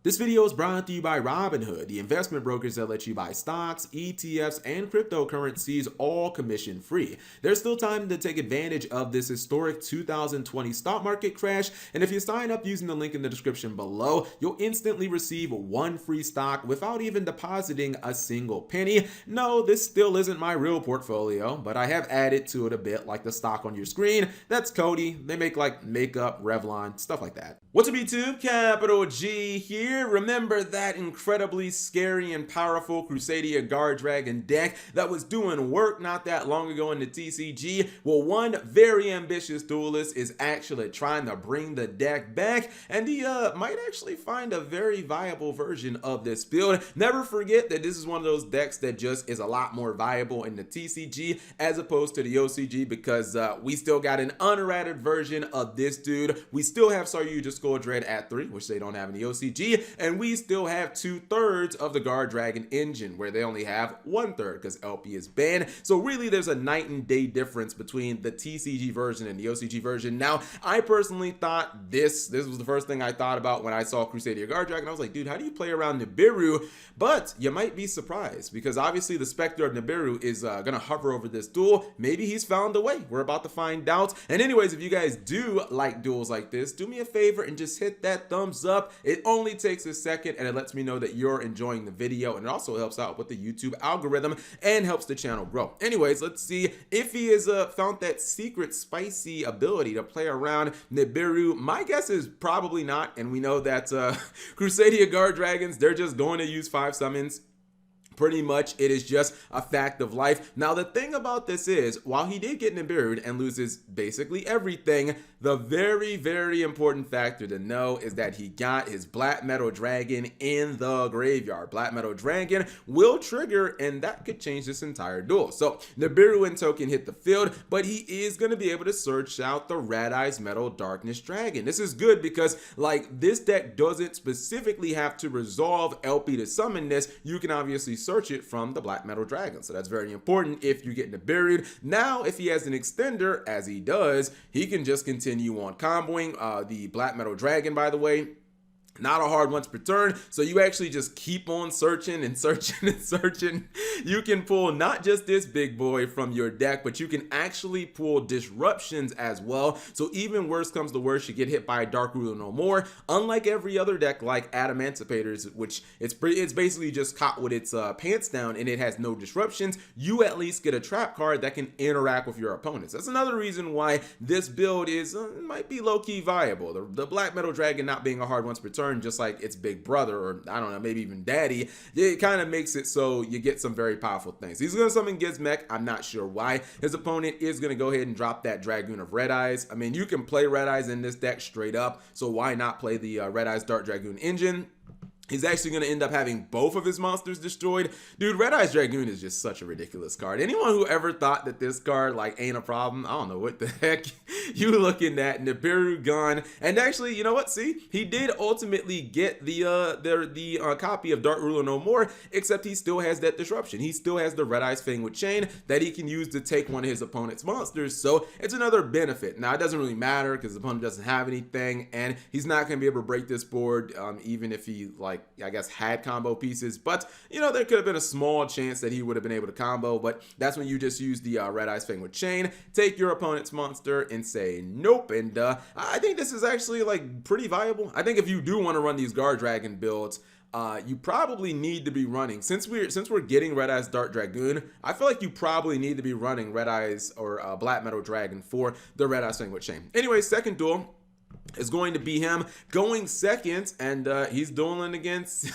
This video is brought to you by Robinhood, the investment brokers that let you buy stocks, ETFs, and cryptocurrencies all commission free. There's still time to take advantage of this historic 2020 stock market crash, and if you sign up using the link in the description below, you'll instantly receive one free stock without even depositing a single penny. No, this still isn't my real portfolio, but I have added to it a bit, like the stock on your screen. That's Cody. They make like makeup, Revlon, stuff like that. What's up, YouTube? Capital G here. Remember that incredibly scary and powerful Crusadia Guard Dragon deck that was doing work not that long ago in the TCG? Well, one very ambitious duelist is actually trying to bring the deck back, and he might actually find a very viable version of this build. Never forget that this is one of those decks that just is a lot more viable in the TCG as opposed to the OCG, because we still got an unerratted version of this dude. We still have Saryuja Skuldread at 3, which they don't have in the OCG, and we still have 2/3 of the Guard Dragon engine, where they only have 1/3 because LP is banned. So really there's a night and day difference between the TCG version and the OCG version. Now, I personally thought this was the first thing I thought about when I saw Crusadia Guard Dragon. I was like, dude, how do you play around Nibiru? But you might be surprised, because obviously the Spectre of Nibiru is gonna hover over this duel. Maybe he's found a way. We're about to find out. And anyways, if you guys do like duels like this, do me a favor and just hit that thumbs up. It only takes a second, and it lets me know that you're enjoying the video, and it also helps out with the YouTube algorithm and helps the channel grow. Anyways, let's see if he has found that secret spicy ability to play around Nibiru. My guess is probably not, and we know that Crusadia Guard Dragons, they're just going to use 5 summons. Pretty much, it is just a fact of life. Now, the thing about this is, while he did get Nibiru'd and loses basically everything, the very, very important factor to know is that he got his Black Metal Dragon in the graveyard. Black Metal Dragon will trigger, and that could change this entire duel. So, Nibiru and token hit the field, but he is going to be able to search out the Red Eyes Metal Darkness Dragon. This is good because, like, this deck doesn't specifically have to resolve LP to summon this. You can obviously search it from the Black Metal Dragon. So that's very important if you get Nibiru'd. Now, if he has an extender, as he does, he can just continue on comboing the Black Metal Dragon, by the way. Not a hard once per turn, so you actually just keep on searching and searching and searching. You can pull not just this big boy from your deck, but you can actually pull disruptions as well. So even worse comes to worse, you get hit by a Dark Ruler no more. Unlike every other deck like Adamanticators, which it's basically just caught with its pants down and it has no disruptions, you at least get a trap card that can interact with your opponents. That's another reason why this build is might be low-key viable. The Black Metal Dragon not being a hard once per turn, just like its big brother, or I don't know, maybe even daddy, it kind of makes it so you get some very powerful things. He's going to summon Gizmek. I'm not sure why. His opponent is going to go ahead and drop that Dragoon of Red Eyes. I mean, you can play Red Eyes in this deck straight up, so why not play the Red Eyes Dark Dragoon engine? He's actually going to end up having both of his monsters destroyed. Dude, Red Eyes Dragoon is just such a ridiculous card. Anyone who ever thought that this card like ain't a problem, I don't know what the heck you looking at. Nibiru gone. And actually, you know what? See, he did ultimately get the copy of Dark Ruler no more, except he still has that disruption. He still has the Red Eyes Fang with Chain that he can use to take one of his opponent's monsters. So it's another benefit. Now, it doesn't really matter because the opponent doesn't have anything, and he's not going to be able to break this board even if he, like, I guess, had combo pieces. But, you know, there could have been a small chance that he would have been able to combo, but that's when you just use the Red Eyes Fang with Chain, take your opponent's monster and say nope. And I think this is actually like pretty viable. I think if you do want to run these Guard Dragon builds, you probably need to be running, since we're getting Red Eyes Dark Dragoon, I feel like you probably need to be running Red Eyes or Black Metal Dragon for the Red Eyes Fang with Chain. Anyway, second duel is going to be him going second, and he's dueling against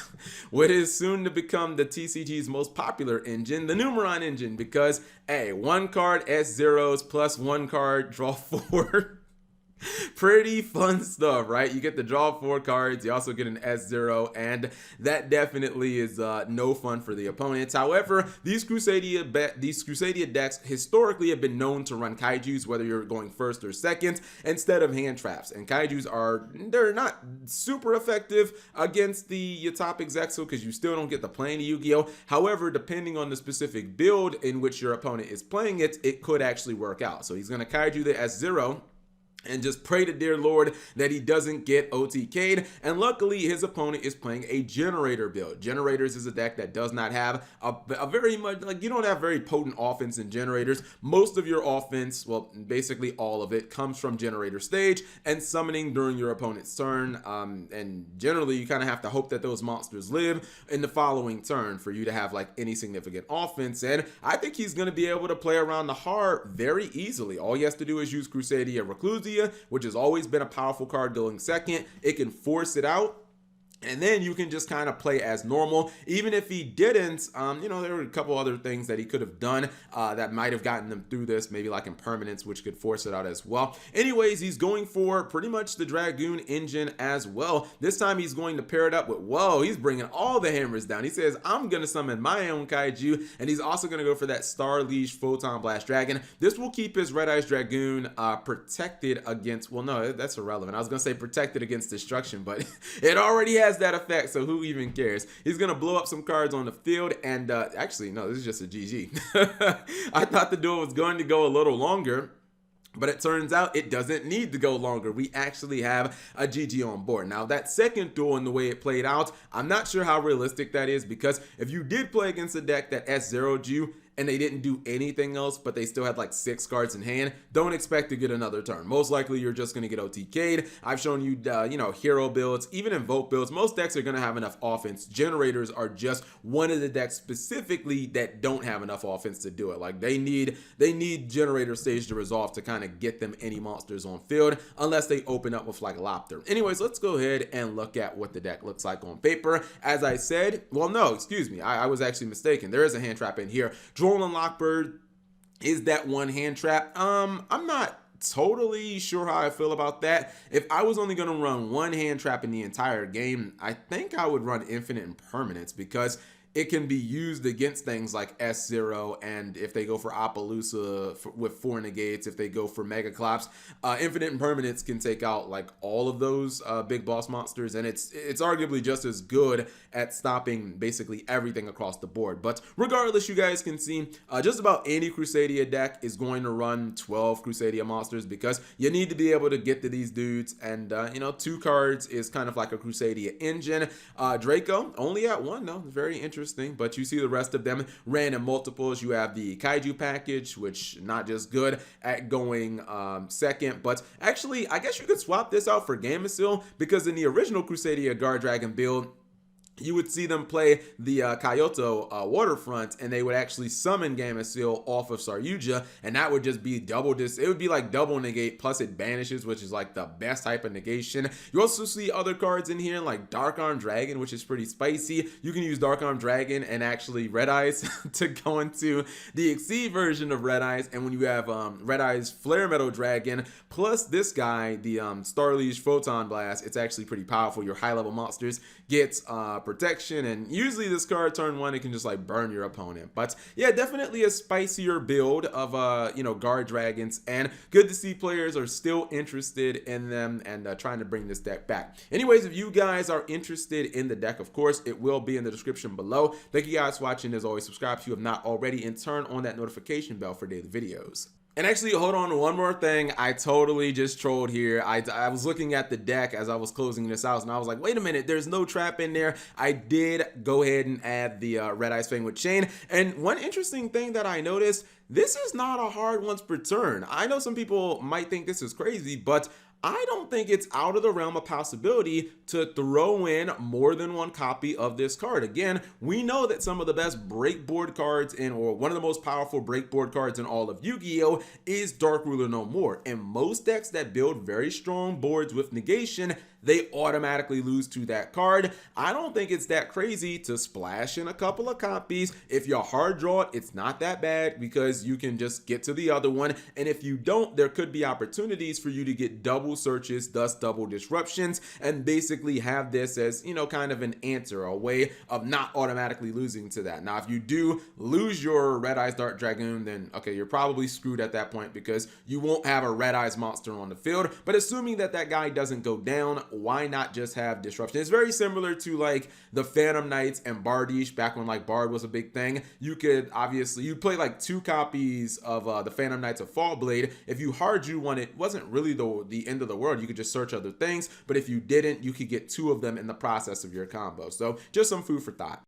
what is soon to become the TCG's most popular engine, the Numeron engine, because, hey, 1 card S0s plus 1 card draw 4. Pretty fun stuff, right? You get to draw 4 cards, you also get an S0, and that definitely is no fun for the opponents. However, these Crusadia decks historically have been known to run Kaijus, whether you're going first or second, instead of hand traps. And Kaijus they're not super effective against the Yatopic Zexal because you still don't get the play into Yu-Gi-Oh! However, depending on the specific build in which your opponent is playing it, it could actually work out. So he's going to Kaiju the S0. and just pray to dear Lord that he doesn't get OTK'd. And luckily, his opponent is playing a generator build. Generators is a deck that does not have a very much, like, you don't have very potent offense in generators. Most of your offense, well, basically all of it, comes from generator stage and summoning during your opponent's turn. And generally, you kind of have to hope that those monsters live in the following turn for you to have like any significant offense. And I think he's going to be able to play around the heart very easily. All he has to do is use Crusadia Reclusia, which has always been a powerful card going second. It can force it out, and then you can just kind of play as normal. Even if he didn't, you know, there were a couple other things that he could have done that might have gotten them through this, maybe like impermanence, which could force it out as well. Anyways, he's going for pretty much the Dragoon engine as well. This time he's going to pair it up with, whoa, he's bringing all the hammers down. He says, I'm going to summon my own kaiju, and he's also going to go for that Star Liege Photon Blast Dragon. This will keep his Red Eyes Dragoon protected against, well, no, that's irrelevant. I was going to say protected against destruction, but it already has that effect, so who even cares? He's gonna blow up some cards on the field, and actually no, this is just a GG. I thought the duel was going to go a little longer, but it turns out it doesn't need to go longer. We actually have a GG on board. Now, that second duel and the way it played out, I'm not sure how realistic that is, because if you did play against a deck that S0'd you and they didn't do anything else, but they still had like 6 cards in hand, don't expect to get another turn. Most likely you're just gonna get OTK'd. I've shown you, you know, hero builds, even invoke builds. Most decks are gonna have enough offense. Generators are just one of the decks specifically that don't have enough offense to do it. Like they need generator stage to resolve to kind of get them any monsters on field, unless they open up with like Lopter. Anyways, let's go ahead and look at what the deck looks like on paper. As I said, well, no, excuse me, I was actually mistaken. There is a hand trap in here. Droll and Lockbird is that one hand trap. I'm not totally sure how I feel about that. If I was only going to run one hand trap in the entire game, I think I would run Infinite Impermanence, because it can be used against things like S0, and if they go for Appaloosa with 4 negates, if they go for Megaclops, Infinite Impermanence can take out like all of those big boss monsters, and it's arguably just as good at stopping basically everything across the board. But regardless, you guys can see just about any Crusadia deck is going to run 12 Crusadia monsters, because you need to be able to get to these dudes, and you know, 2 cards is kind of like a Crusadia engine. Draco only at 1 though, very interesting. But you see the rest of them ran in multiples. You have the Kaiju package, which not just good at going second, but actually I guess you could swap this out for Gameciel, because in the original Crusadia Guard Dragon build, you would see them play the Kyoto Waterfront, and they would actually summon Gameciel off of Saryuja, and that would just be double this. It would be like double negate, plus it banishes, which is like the best type of negation. You also see other cards in here like Dark Arm Dragon, which is pretty spicy. You can use Dark Arm Dragon and actually Red Eyes to go into the Exceed version of Red Eyes, and when you have Red Eyes Flare Metal Dragon plus this guy, the Star Liege Photon Blast, it's actually pretty powerful. Your high level monsters get protection, and usually this card turn 1 it can just like burn your opponent. But yeah, definitely a spicier build of you know, guard dragons, and good to see players are still interested in them and trying to bring this deck back. Anyways, if you guys are interested in the deck, of course it will be in the description below. Thank you guys for watching. As always, subscribe if you have not already, and turn on that notification bell for daily videos. And actually, hold on, one more thing. I totally just trolled here. I was looking at the deck as I was closing this out, and I was like, wait a minute, there's no trap in there. I did go ahead and add the Red Eyes Fang with Chain. And one interesting thing that I noticed, this is not a hard once per turn. I know some people might think this is crazy, but I don't think it's out of the realm of possibility to throw in more than one copy of this card. Again, we know that some of the best breakboard cards or one of the most powerful breakboard cards in all of Yu-Gi-Oh! Is Dark Ruler No More. And most decks that build very strong boards with negation, they automatically lose to that card. I don't think it's that crazy to splash in a couple of copies. If you hard draw it, it's not that bad, because you can just get to the other one. And if you don't, there could be opportunities for you to get double searches, thus double disruptions, and basically have this as, you know, kind of an answer, a way of not automatically losing to that. Now, if you do lose your Red Eyes Dark Dragoon, then okay, you're probably screwed at that point, because you won't have a Red Eyes monster on the field. But assuming that that guy doesn't go down, why not just have Disruption? It's very similar to like the Phantom Knights and Bardiche back when like Bard was a big thing. You could obviously, you play like 2 copies of the Phantom Knights of Fallblade. If you hard drew one, it wasn't really the end of the world. You could just search other things, but if you didn't, you could get 2 of them in the process of your combo. So just some food for thought.